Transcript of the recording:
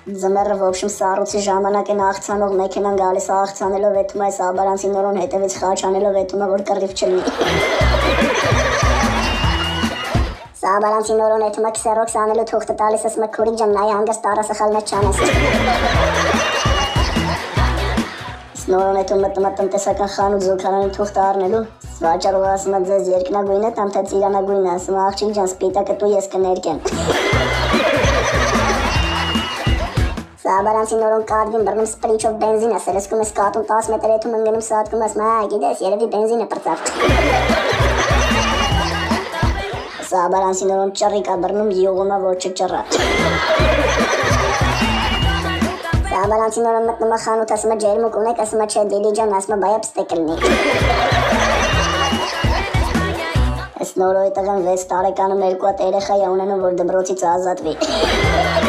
Ձմեռը в общем սառույցի ժամանակ են աղցանող մեքենան գալիս աղցանելով էթում է Սաբարանցի նորոն հետևից խաչ անելով էթում է որ կռիվ չլինի Սաբարանցի նորոն էթում է քսերոքս անելու թուղթը տալիս ասում է քուրիկ ջան նայ հանգիստ առասխալ մեջ չանես Նորոն էթում մտնում է տնտեսական խանութ զուգարանի թուղթը առնելու վաճառողը ասում է ձեզ երկնագույն է կամ թե ծիրանագույն է ասում է աղջիկ ջան սպիտակը դու ես կներկեմ Սաբարանցի նորոն կարգին բռնում սպրիչով բենզին է սրսկում ես կատուն 10 մետր էթում ընգնում սատկում ասում գիտես երևի բենզին է պրծավ Սաբարանցի նորոն ճռիկ է բռնում յուղում է որ չճռա Սաբարանցի նորոն մտնում է խանութ ասում է ջերմուկ ունեք ասում է չէ դիլի ջան ասում է բայա պստեկ լինի Այս նորոյի տղան 6 տարեկանում 2 հատ երեխա է ունենում որ դպրոցից ազատվի